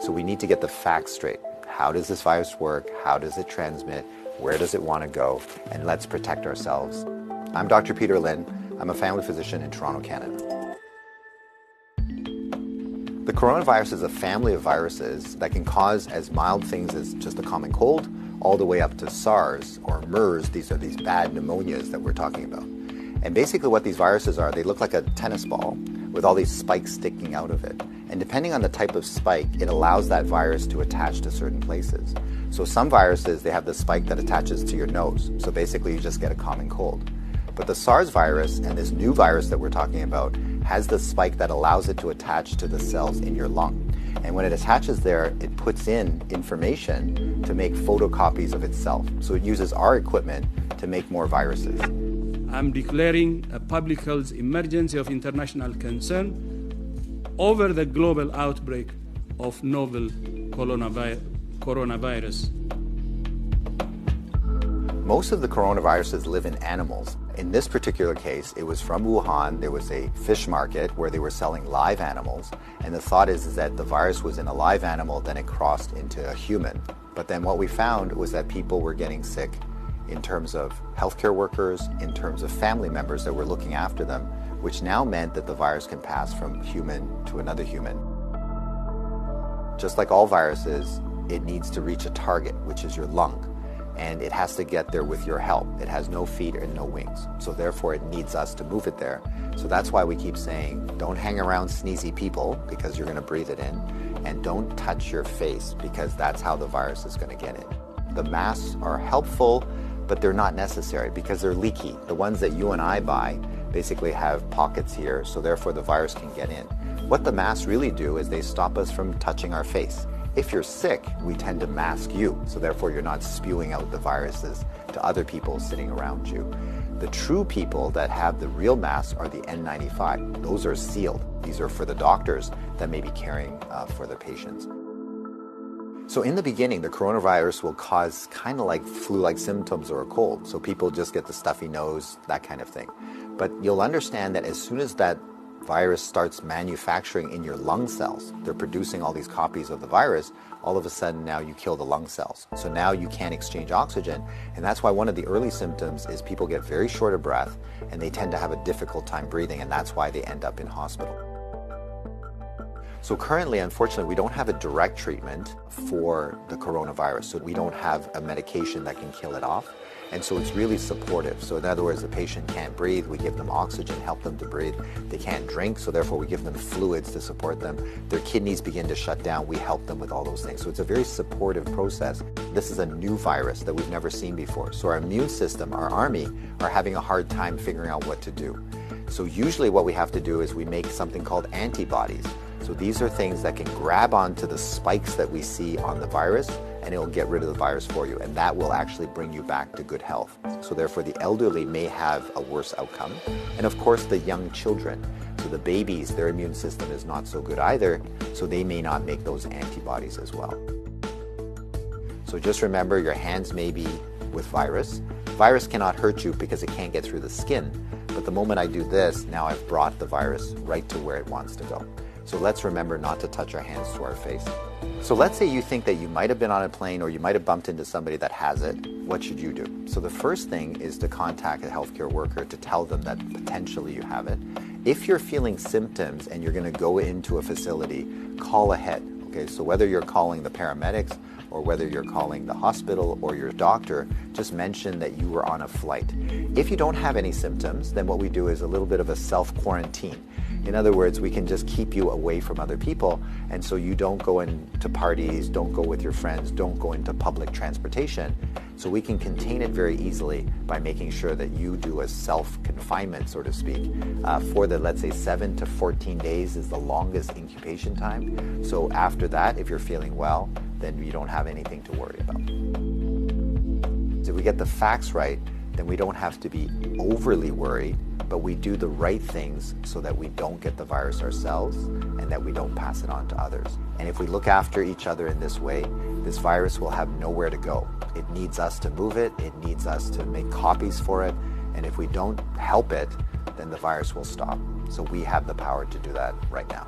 So we need to get the facts straight. How does this virus work? How does it transmit? Where does it want to go? And let's protect ourselves. I'm Dr. Peter Lin. I'm a family physician in Toronto, Canada. The coronavirus is a family of viruses that can cause as mild things as just a common cold, all the way up to SARS or MERS. These are these bad pneumonias that we're talking about. And basically what these viruses are, they look like a tennis ball with all these spikes sticking out of it. And depending on the type of spike, it allows that virus to attach to certain places. So some viruses, they have the spike that attaches to your nose. So basically you just get a common cold. But the SARS virus and this new virus that we're talking about has the spike that allows it to attach to the cells in your lung. And when it attaches there, it puts in information to make photocopies of itself. So it uses our equipment to make more viruses. I'm declaring a public health emergency of international concern over the global outbreak of novel coronavirus. Most of the coronaviruses live in animals. In this particular case, it was from Wuhan. There was a fish market where they were selling live animals. And the thought is that the virus was in a live animal, then it crossed into a human. But then what we found was that people were getting sick in terms of healthcare workers, in terms of family members that were looking after them, which now meant that the virus can pass from human to another human. Just like all viruses, it needs to reach a target, which is your lung. And it has to get there with your help. It has no feet and no wings. So therefore it needs us to move it there. So that's why we keep saying, don't hang around sneezy people because you're gonna breathe it in. And don't touch your face because that's how the virus is gonna get in. The masks are helpful, but they're not necessary because they're leaky. The ones that you and I buy basically have pockets here, so therefore the virus can get in. What the masks really do is they stop us from touching our face. If you're sick, we tend to mask you, so therefore you're not spewing out the viruses to other people sitting around you. The true people that have the real masks are the N95. Those are sealed. These are for the doctors that may be caring for the patients. So in the beginning, the coronavirus will cause kind of like flu-like symptoms or a cold. So people just get the stuffy nose, that kind of thing. But you'll understand that as soon as that virus starts manufacturing in your lung cells, they're producing all these copies of the virus, all of a sudden now you kill the lung cells. So now you can't exchange oxygen. And that's why one of the early symptoms is people get very short of breath and they tend to have a difficult time breathing, and that's why they end up in hospital. So currently, unfortunately, we don't have a direct treatment for the coronavirus. So we don't have a medication that can kill it off. And so it's really supportive. So in other words, the patient can't breathe, we give them oxygen, help them to breathe. They can't drink, so therefore we give them fluids to support them. Their kidneys begin to shut down, we help them with all those things. So it's a very supportive process. This is a new virus that we've never seen before. So our immune system, our army, are having a hard time figuring out what to do. So usually what we have to do is we make something called antibodies. So these are things that can grab onto the spikes that we see on the virus, and it will get rid of the virus for you, and that will actually bring you back to good health. So therefore the elderly may have a worse outcome, and of course the young children. So the babies, their immune system is not so good either, so they may not make those antibodies as well. So just remember, your hands may be with virus. Virus cannot hurt you because it can't get through the skin, but the moment I do this, now I've brought the virus right to where it wants to go. So let's remember not to touch our hands to our face. So let's say you think that you might have been on a plane or you might have bumped into somebody that has it. What should you do? So the first thing is to contact a healthcare worker to tell them that potentially you have it. If you're feeling symptoms and you're going to go into a facility, call ahead. Okay, so whether you're calling the paramedics or whether you're calling the hospital or your doctor, just mention that you were on a flight. If you don't have any symptoms, then what we do is a little bit of a self-quarantine. In other words, we can just keep you away from other people, and so you don't go into parties, don't go with your friends, don't go into public transportation. So we can contain it very easily by making sure that you do a self-confinement, so to speak, for the, let's say, 7 to 14 days is the longest incubation time. So after that, if you're feeling well, then you don't have anything to worry about. So if we get the facts right, then we don't have to be overly worried, but we do the right things so that we don't get the virus ourselves and that we don't pass it on to others. And if we look after each other in this way, this virus will have nowhere to go. It needs us to move it, it needs us to make copies for it, and if we don't help it, then the virus will stop. So we have the power to do that right now.